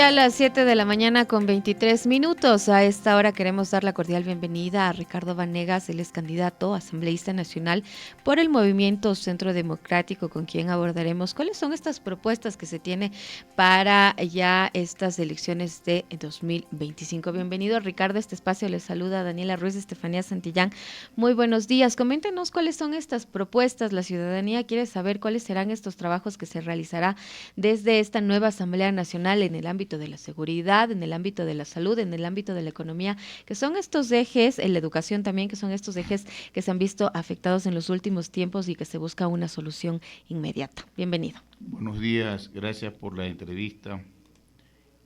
A las 7 de la mañana con 23 minutos. A esta hora queremos dar la cordial bienvenida a Ricardo Vanegas, él es candidato asambleísta nacional por el Movimiento Centro Democrático, con quien abordaremos cuáles son estas propuestas que se tiene para ya estas elecciones de 2025. Bienvenido, Ricardo, a este espacio. Les saluda Daniela Ruiz, Estefanía Santillán. Muy buenos días. Coméntenos cuáles son estas propuestas. La ciudadanía quiere saber cuáles serán estos trabajos que se realizará desde esta nueva Asamblea Nacional en el ámbito de la seguridad, en el ámbito de la salud, en el ámbito de la economía, que son estos ejes, en la educación también, que son estos ejes que se han visto afectados en los últimos tiempos y que se busca una solución inmediata. Bienvenido. Buenos días, gracias por la entrevista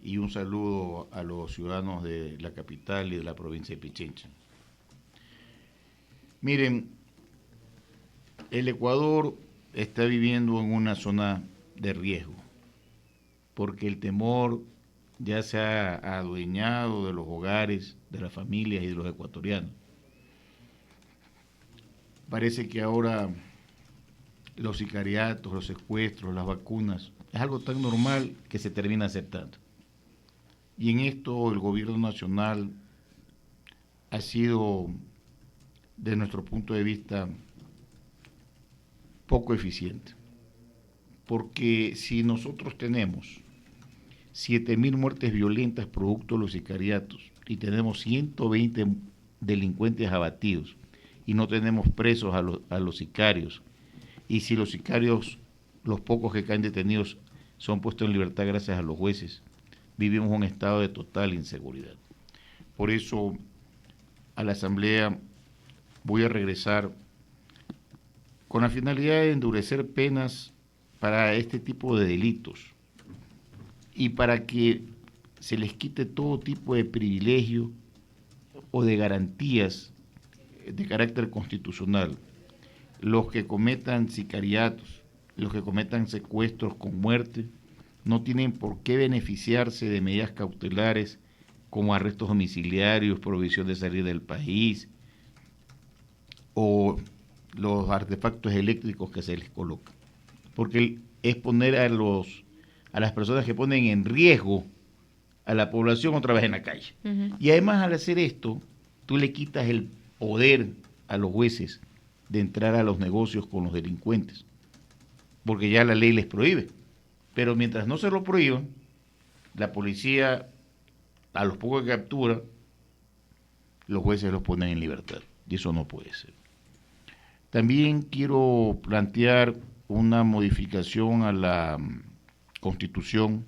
y un saludo a los ciudadanos de la capital y de la provincia de Pichincha. Miren, el Ecuador está viviendo en una zona de riesgo, porque el temor ya se ha adueñado de los hogares, de las familias y de los ecuatorianos. Parece que ahora los sicariatos, los secuestros, las vacunas, es algo tan normal que se termina aceptando. Y en esto el gobierno nacional ha sido, de nuestro punto de vista, poco eficiente. Porque si nosotros tenemos 7.000 muertes violentas producto de los sicariatos y tenemos 120 delincuentes abatidos y no tenemos presos a los sicarios, y si los sicarios, los pocos que caen detenidos, son puestos en libertad gracias a los jueces, vivimos un estado de total inseguridad. Por eso a la Asamblea voy a regresar con la finalidad de endurecer penas para este tipo de delitos y para que se les quite todo tipo de privilegio o de garantías de carácter constitucional. Los que cometan sicariatos, los que cometan secuestros con muerte, no tienen por qué beneficiarse de medidas cautelares como arrestos domiciliarios, prohibición de salir del país o los artefactos eléctricos que se les colocan. Porque es poner a las personas que ponen en riesgo a la población otra vez en la calle. Y además, al hacer esto, tú le quitas el poder a los jueces de entrar a los negocios con los delincuentes, porque ya la ley les prohíbe. Pero mientras no se lo prohíban, la policía, a los pocos que captura, los jueces los ponen en libertad. Y eso no puede ser. También quiero plantear una modificación a la Constitución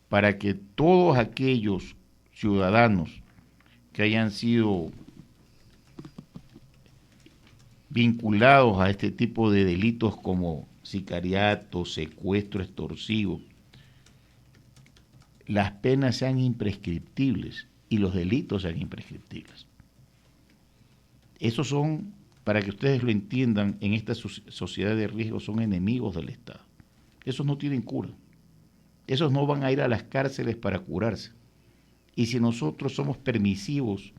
para que todos aquellos ciudadanos que hayan sido vinculados a este tipo de delitos como sicariato, secuestro extorsivo, las penas sean imprescriptibles y los delitos sean imprescriptibles. Esos son, para que ustedes lo entiendan, en esta sociedad de riesgo son enemigos del Estado. Esos no tienen cura. Esos no van a ir a las cárceles para curarse. Y si nosotros somos permisivos,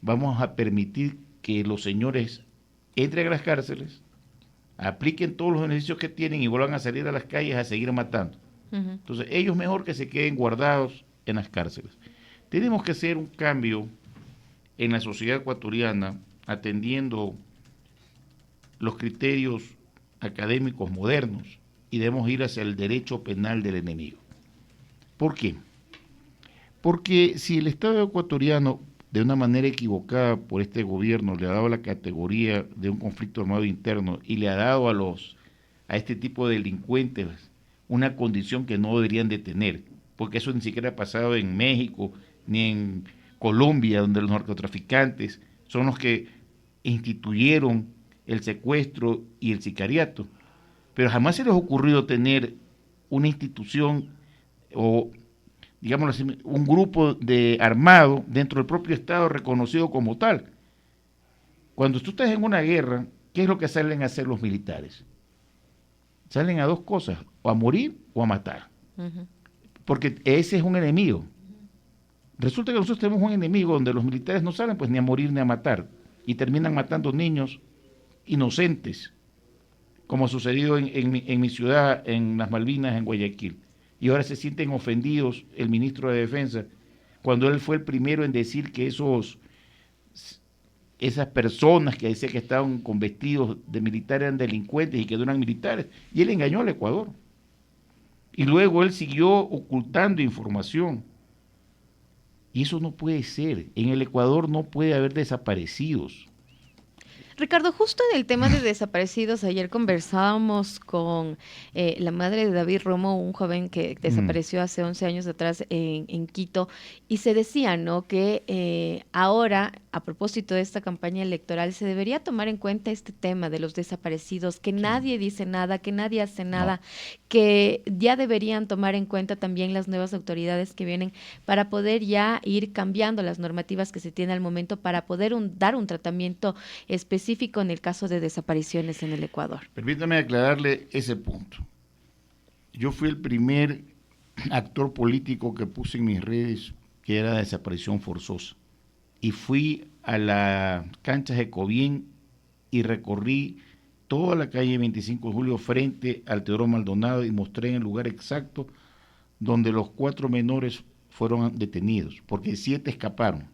vamos a permitir que los señores entren a las cárceles, apliquen todos los beneficios que tienen y vuelvan a salir a las calles a seguir matando. Entonces, ellos mejor que se queden guardados en las cárceles. Tenemos que hacer un cambio en la sociedad ecuatoriana atendiendo los criterios académicos modernos y debemos ir hacia el derecho penal del enemigo. ¿Por qué? Porque si el Estado ecuatoriano, de una manera equivocada por este gobierno, le ha dado la categoría de un conflicto armado interno y le ha dado a este tipo de delincuentes una condición que no deberían de tener, porque eso ni siquiera ha pasado en México ni en Colombia, donde los narcotraficantes son los que instituyeron el secuestro y el sicariato. Pero jamás se les ha ocurrido tener una institución o, digámoslo así, un grupo de armado dentro del propio Estado reconocido como tal. Cuando tú estás en una guerra, ¿qué es lo que salen a hacer los militares? Salen a dos cosas, o a morir o a matar. Porque ese es un enemigo. Resulta que nosotros tenemos un enemigo donde los militares no salen pues ni a morir ni a matar y terminan matando niños inocentes, como ha sucedido en mi ciudad, en las Malvinas, en Guayaquil. y ahora se sienten ofendidos el ministro de Defensa, cuando él fue el primero en decir que esas personas que decía que estaban con vestidos de militares eran delincuentes y que no eran militares, y él engañó al Ecuador. Y luego él siguió ocultando información. Y eso no puede ser. En el Ecuador no puede haber desaparecidos. Ricardo, justo en el tema de desaparecidos, ayer conversábamos con la madre de David Romo, un joven que desapareció hace 11 años atrás en Quito, y se decía, ¿no?, que ahora, a propósito de esta campaña electoral, se debería tomar en cuenta este tema de los desaparecidos, que nadie dice nada, que nadie hace nada, que ya deberían tomar en cuenta también las nuevas autoridades que vienen para poder ya ir cambiando las normativas que se tiene al momento para poder dar un tratamiento específico en el caso de desapariciones en el Ecuador. Permítame aclararle ese punto. Yo fui el primer actor político que puse en mis redes que era desaparición forzosa. Y fui a la cancha de Cobien y recorrí toda la calle 25 de julio frente al Teodoro Maldonado y mostré en el lugar exacto donde los 4 menores fueron detenidos, porque 7 escaparon.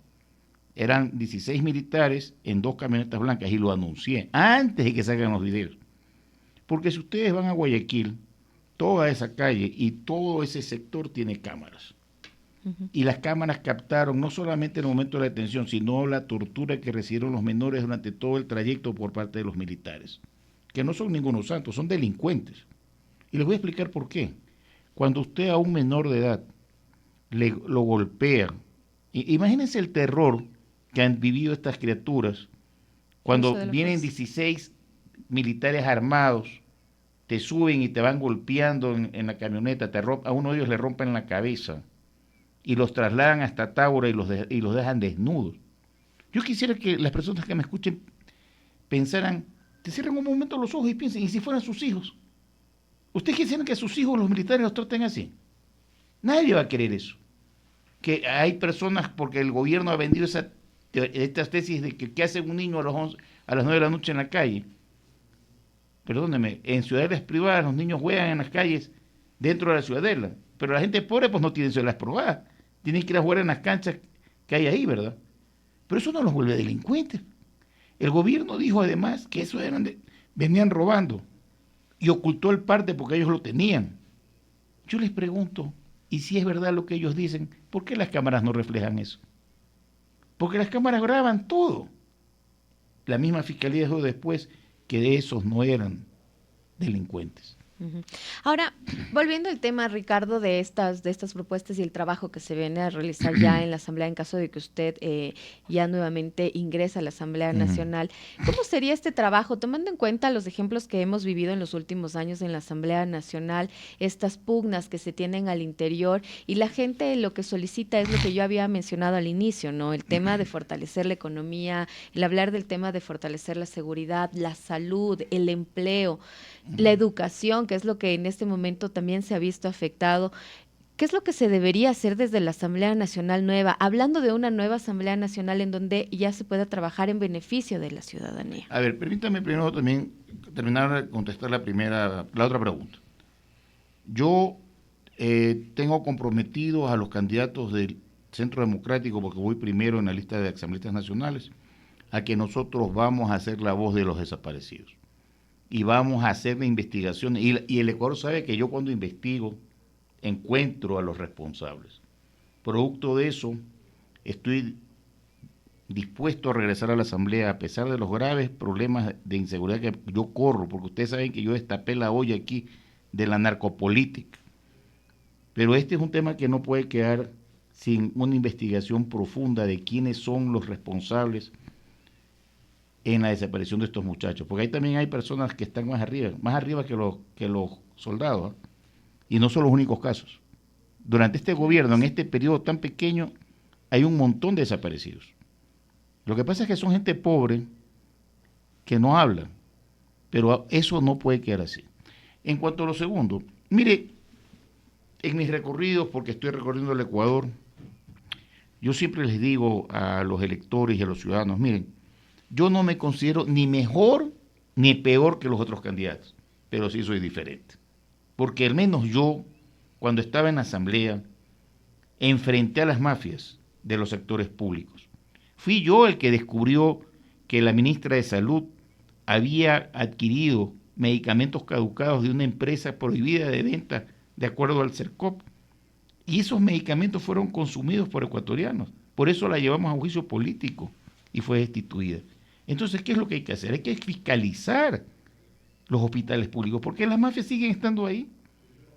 Eran 16 militares en 2 camionetas blancas y lo anuncié antes de que salgan los videos. Porque si ustedes van a Guayaquil, toda esa calle y todo ese sector tiene cámaras. Y las cámaras captaron no solamente el momento de la detención, sino la tortura que recibieron los menores durante todo el trayecto por parte de los militares, que no son ningunos santos, son delincuentes. Y les voy a explicar por qué. Cuando usted a un menor de edad lo golpea, imagínense el terror que han vivido estas criaturas cuando vienen 16 militares armados, te suben y te van golpeando en la camioneta, a uno de ellos le rompen la cabeza y los trasladan hasta Tábora y los dejan desnudos. Yo quisiera que las personas que me escuchen pensaran, te cierren un momento los ojos y piensen, ¿y si fueran sus hijos? ¿Ustedes quisieran que a sus hijos los militares los traten así? Nadie va a querer eso. Que hay personas, porque el gobierno ha vendido estas tesis de que ¿qué hace un niño a las 9 de la noche en la calle? Perdóneme, en ciudadelas privadas los niños juegan en las calles dentro de la ciudadela, pero la gente pobre pues no tiene ciudadelas privadas, tienen que ir a jugar en las canchas que hay ahí, ¿verdad? Pero eso no los vuelve delincuentes. El gobierno dijo además que eso venían robando y ocultó el parte porque ellos lo tenían. Yo les pregunto, ¿y si es verdad lo que ellos dicen? ¿Por qué las cámaras no reflejan eso? Porque las cámaras graban todo. La misma fiscalía dijo después que de esos no eran delincuentes. Ahora, volviendo al tema, Ricardo, de estas propuestas y el trabajo que se viene a realizar ya en la Asamblea, en caso de que usted ya nuevamente ingresa a la Asamblea Nacional, ¿cómo sería este trabajo, tomando en cuenta los ejemplos que hemos vivido en los últimos años en la Asamblea Nacional, estas pugnas que se tienen al interior, y la gente lo que solicita es lo que yo había mencionado al inicio, ¿no? El tema de fortalecer la economía, el hablar del tema de fortalecer la seguridad, la salud, el empleo, la educación, que es lo que en este momento también se ha visto afectado. ¿Qué es lo que se debería hacer desde la Asamblea Nacional nueva? Hablando de una nueva Asamblea Nacional en donde ya se pueda trabajar en beneficio de la ciudadanía. A ver, permítame primero también terminar de contestar la otra pregunta. Yo tengo comprometidos a los candidatos del Centro Democrático, porque voy primero en la lista de asambleístas nacionales, a que nosotros vamos a hacer la voz de los desaparecidos. Y vamos a hacer la investigación. Y el Ecuador sabe que yo cuando investigo encuentro a los responsables. Producto de eso, estoy dispuesto a regresar a la Asamblea a pesar de los graves problemas de inseguridad que yo corro, porque ustedes saben que yo destapé la olla aquí de la narcopolítica. Pero este es un tema que no puede quedar sin una investigación profunda de quiénes son los responsables en la desaparición de estos muchachos, porque ahí también hay personas que están más arriba que los soldados, ¿eh? Y no son los únicos casos. Durante este gobierno, en este periodo tan pequeño, hay un montón de desaparecidos. Lo que pasa es que son gente pobre que no habla, pero eso no puede quedar así. En cuanto a lo segundo, mire, en mis recorridos, porque estoy recorriendo el Ecuador, yo siempre les digo a los electores y a los ciudadanos, miren, yo no me considero ni mejor ni peor que los otros candidatos, pero sí soy diferente. Porque al menos yo cuando estaba en la asamblea, enfrenté a las mafias de los sectores públicos. Fui yo el que descubrió que la ministra de Salud había adquirido medicamentos caducados de una empresa prohibida de venta de acuerdo al CERCOP. Y esos medicamentos fueron consumidos por ecuatorianos. Por eso la llevamos a juicio político y fue destituida. Entonces, ¿qué es lo que hay que hacer? Hay que fiscalizar los hospitales públicos, porque las mafias siguen estando ahí.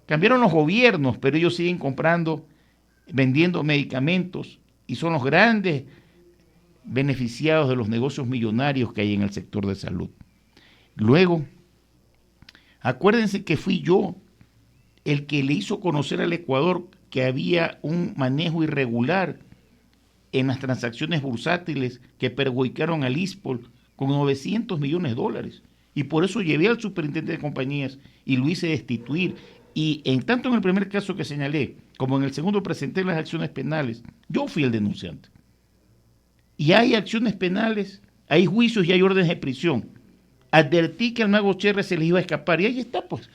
Cambiaron los gobiernos, pero ellos siguen comprando, vendiendo medicamentos y son los grandes beneficiados de los negocios millonarios que hay en el sector de salud. Luego, acuérdense que fui yo el que le hizo conocer al Ecuador que había un manejo irregular en las transacciones bursátiles que perjudicaron al ISPOL con $900 millones. Y por eso llevé al superintendente de compañías y lo hice destituir. Y en tanto en el primer caso que señalé, como en el segundo presenté las acciones penales, yo fui el denunciante. Y hay acciones penales, hay juicios y hay órdenes de prisión. Advertí que al Mago Cherres se les iba a escapar y ahí está, pues.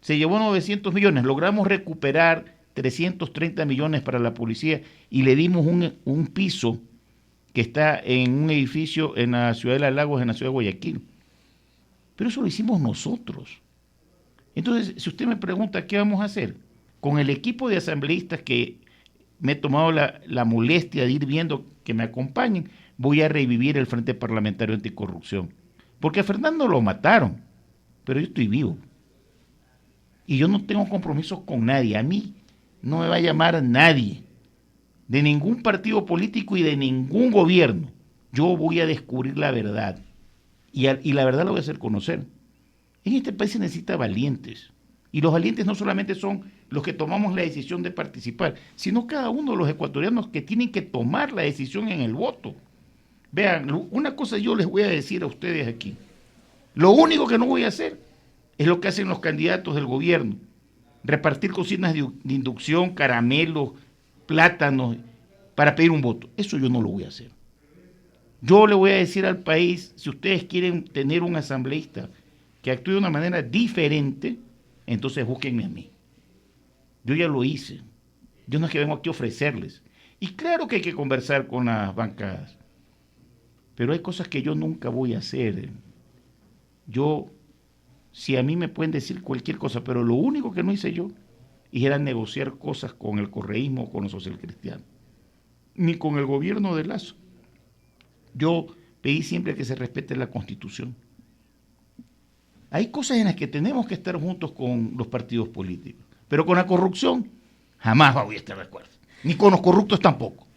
Se llevó 900 millones, logramos recuperar 330 millones para la policía y le dimos un piso que está en un edificio en la ciudad de Los Lagos, en la ciudad de Guayaquil. Pero eso lo hicimos nosotros. Entonces, si usted me pregunta qué vamos a hacer, con el equipo de asambleístas que me he tomado la molestia de ir viendo que me acompañen, voy a revivir el Frente Parlamentario Anticorrupción. Porque a Fernando lo mataron, pero yo estoy vivo. Y yo no tengo compromisos con nadie. A mí no me va a llamar nadie, de ningún partido político y de ningún gobierno. Yo voy a descubrir la verdad. Y la verdad la voy a hacer conocer. En este país se necesita valientes. Y los valientes no solamente son los que tomamos la decisión de participar, sino cada uno de los ecuatorianos que tienen que tomar la decisión en el voto. Vean, una cosa yo les voy a decir a ustedes aquí. Lo único que no voy a hacer es lo que hacen los candidatos del gobierno. Repartir cocinas de inducción, caramelos, plátanos, para pedir un voto. Eso yo no lo voy a hacer. Yo le voy a decir al país, si ustedes quieren tener un asambleísta que actúe de una manera diferente, entonces búsquenme a mí. Yo ya lo hice. Yo no es que vengo aquí a ofrecerles. Y claro que hay que conversar con las bancadas. Pero hay cosas que yo nunca voy a hacer. Si a mí me pueden decir cualquier cosa, pero lo único que no hice yo era negociar cosas con el correísmo o con los socialcristianos, ni con el gobierno de Lazo. Yo pedí siempre que se respete la Constitución. Hay cosas en las que tenemos que estar juntos con los partidos políticos, pero con la corrupción jamás voy a estar de acuerdo, ni con los corruptos tampoco.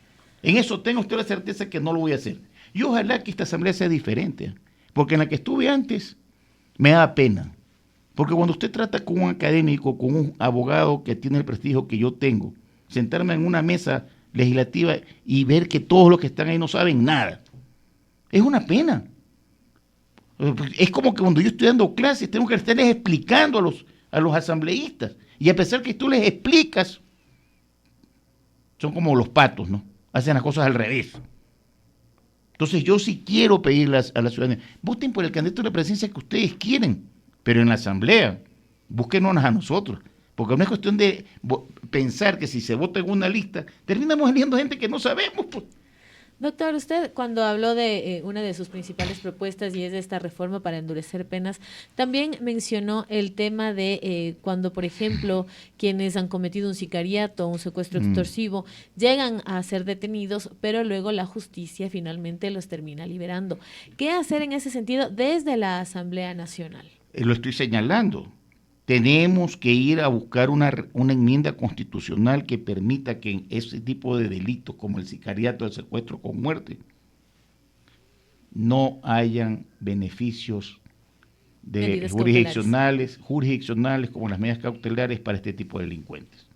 En eso tengo usted la certeza que no lo voy a hacer. Y ojalá que esta asamblea sea diferente, porque en la que estuve antes me da pena. Porque cuando usted trata con un académico, con un abogado que tiene el prestigio que yo tengo, sentarme en una mesa legislativa y ver que todos los que están ahí no saben nada, es una pena. Es como que cuando yo estoy dando clases, tengo que estarles explicando a los asambleístas. Y a pesar que tú les explicas, son como los patos, ¿no? Hacen las cosas al revés. Entonces yo sí quiero pedirle a la ciudadanía, voten por el candidato de la presidencia que ustedes quieren, pero en la asamblea, búsquenos a nosotros. Porque no es cuestión de pensar que si se vota en una lista, terminamos eligiendo gente que no sabemos, pues. Doctor, usted cuando habló de una de sus principales propuestas y es esta reforma para endurecer penas, también mencionó el tema de cuando, por ejemplo, quienes han cometido un sicariato o un secuestro extorsivo llegan a ser detenidos, pero luego la justicia finalmente los termina liberando. ¿Qué hacer en ese sentido desde la Asamblea Nacional? Lo estoy señalando. Tenemos que ir a buscar una enmienda constitucional que permita que en ese tipo de delitos como el sicariato, el secuestro con muerte, no hayan beneficios jurisdiccionales como las medidas cautelares para este tipo de delincuentes.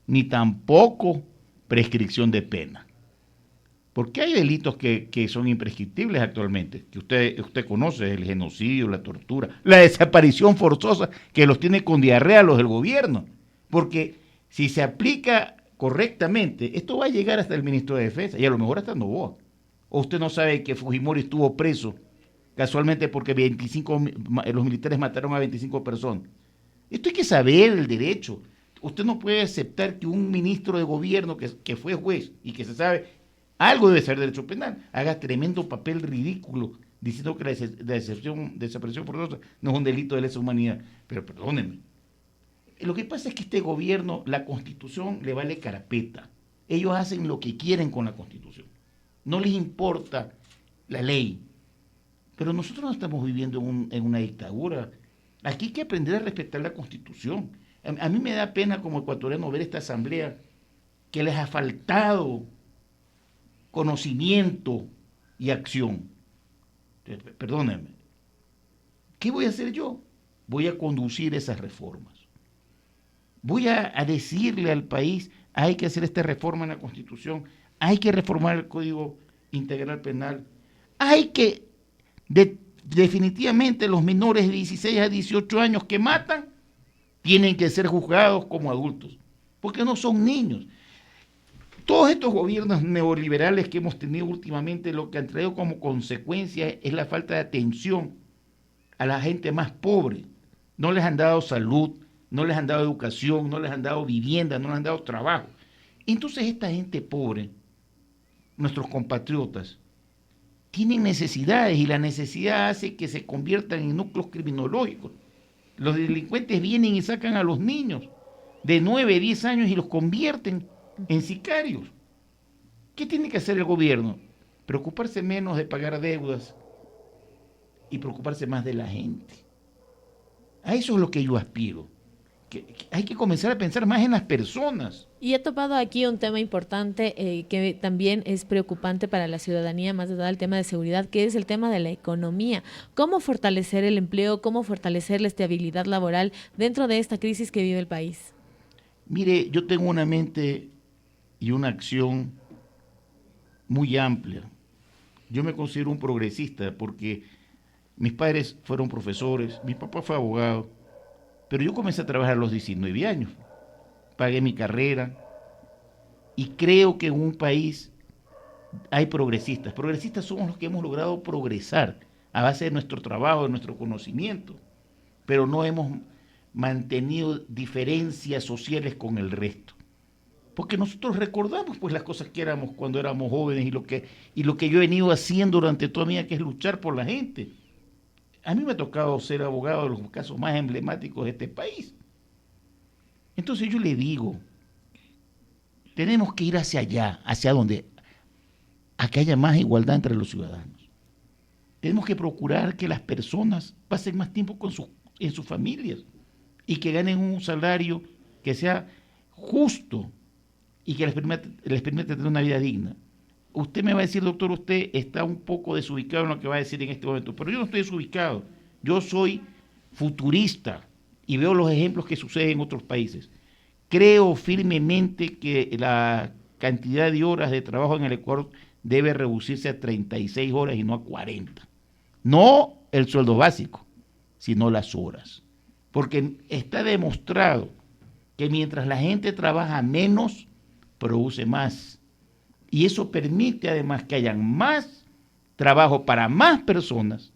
Ni tampoco prescripción de pena. Porque hay delitos que son imprescriptibles actualmente, que usted conoce, el genocidio, la tortura, la desaparición forzosa, que los tiene con diarrea los del gobierno. Porque si se aplica correctamente, esto va a llegar hasta el ministro de Defensa, y a lo mejor hasta Noboa. O usted no sabe que Fujimori estuvo preso casualmente porque los militares mataron a 25 personas. Esto hay que saber el derecho. Usted no puede aceptar que un ministro de gobierno que fue juez y que se sabe algo debe ser derecho penal haga tremendo papel ridículo diciendo que la desaparición forzosa no es un delito de lesa humanidad. Pero perdónenme, lo que pasa es que este gobierno, la Constitución le vale carpeta. Ellos hacen lo que quieren con la Constitución. No les importa la ley. Pero nosotros no estamos viviendo en una dictadura. Aquí hay que aprender a respetar la Constitución. A mí me da pena como ecuatoriano ver esta asamblea que les ha faltado conocimiento y acción. Perdónenme. ¿Qué voy a hacer yo? Voy a conducir esas reformas. Voy a decirle al país, hay que hacer esta reforma en la Constitución, hay que reformar el Código Integral Penal, hay que, definitivamente los menores de 16 a 18 años que matan, tienen que ser juzgados como adultos, porque no son niños. Todos estos gobiernos neoliberales que hemos tenido últimamente, lo que han traído como consecuencia es la falta de atención a la gente más pobre. No les han dado salud, no les han dado educación, no les han dado vivienda, no les han dado trabajo. Entonces esta gente pobre, nuestros compatriotas, tienen necesidades y la necesidad hace que se conviertan en núcleos criminológicos. Los delincuentes vienen y sacan a los niños de 9, 10 años y los convierten en sicarios. ¿Qué tiene que hacer el gobierno? Preocuparse menos de pagar deudas y preocuparse más de la gente. A eso es lo que yo aspiro. Que hay que comenzar a pensar más en las personas. Y he topado aquí un tema importante que también es preocupante para la ciudadanía, más allá del tema de seguridad, que es el tema de la economía. ¿Cómo fortalecer el empleo? ¿Cómo fortalecer la estabilidad laboral dentro de esta crisis que vive el país? Mire, yo tengo una mente y una acción muy amplia. Yo me considero un progresista porque mis padres fueron profesores, mi papá fue abogado, pero yo comencé a trabajar a los 19 años, pagué mi carrera y creo que en un país hay progresistas. Progresistas somos los que hemos logrado progresar a base de nuestro trabajo, de nuestro conocimiento, pero no hemos mantenido diferencias sociales con el resto. Porque nosotros recordamos pues las cosas que éramos cuando éramos jóvenes y lo que yo he venido haciendo durante toda mi vida, que es luchar por la gente. A mí me ha tocado ser abogado de los casos más emblemáticos de este país. Entonces yo le digo, tenemos que ir hacia allá, hacia donde, a que haya más igualdad entre los ciudadanos. Tenemos que procurar que las personas pasen más tiempo en sus familias y que ganen un salario que sea justo y que les permita tener una vida digna. Usted me va a decir, doctor, usted está un poco desubicado en lo que va a decir en este momento, pero yo no estoy desubicado. Yo soy futurista y veo los ejemplos que suceden en otros países. Creo firmemente que la cantidad de horas de trabajo en el Ecuador debe reducirse a 36 horas y no a 40. No el sueldo básico, sino las horas. Porque está demostrado que mientras la gente trabaja menos, produce más. Y eso permite además que haya más trabajo para más personas,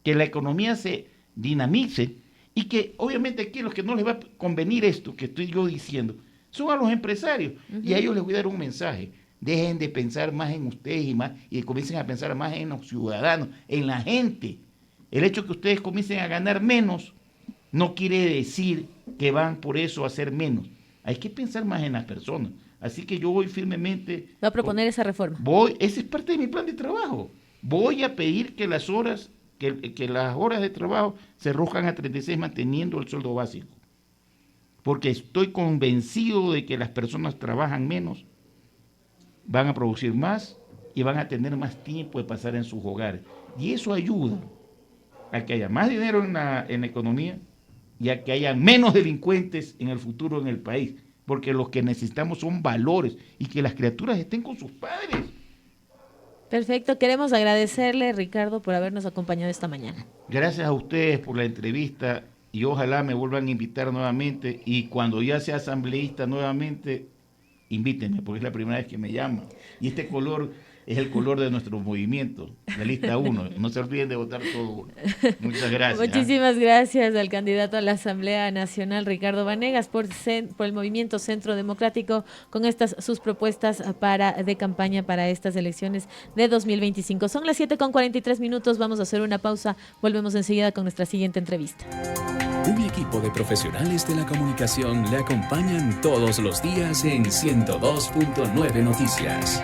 que la economía se dinamice y que obviamente aquí los que no les va a convenir esto que estoy yo diciendo son a los empresarios. Y a ellos les voy a dar un mensaje. Dejen de pensar más en ustedes y comiencen a pensar más en los ciudadanos, en la gente. El hecho de que ustedes comiencen a ganar menos no quiere decir que van por eso a hacer menos. Hay que pensar más en las personas. Así que yo voy firmemente... ¿Va a proponer esa reforma? Ese es parte de mi plan de trabajo. Voy a pedir que las horas de trabajo se redujan a 36 manteniendo el sueldo básico. Porque estoy convencido de que las personas trabajan menos, van a producir más y van a tener más tiempo de pasar en sus hogares. Y eso ayuda a que haya más dinero en la economía y a que haya menos delincuentes en el futuro en el país. Porque lo que necesitamos son valores y que las criaturas estén con sus padres. Perfecto, queremos agradecerle, Ricardo, por habernos acompañado esta mañana. Gracias a ustedes por la entrevista y ojalá me vuelvan a invitar nuevamente y cuando ya sea asambleísta nuevamente, invítenme porque es la primera vez que me llaman. Y este color es el color de nuestro movimiento, la lista 1. No se olviden de votar todo uno. Muchas gracias. Muchísimas gracias al candidato a la Asamblea Nacional, Ricardo Vanegas, por el Movimiento Centro Democrático, con estas sus propuestas de campaña para estas elecciones de 2025. Son las 7:43, vamos a hacer una pausa, volvemos enseguida con nuestra siguiente entrevista. Un equipo de profesionales de la comunicación le acompañan todos los días en 102.9 Noticias.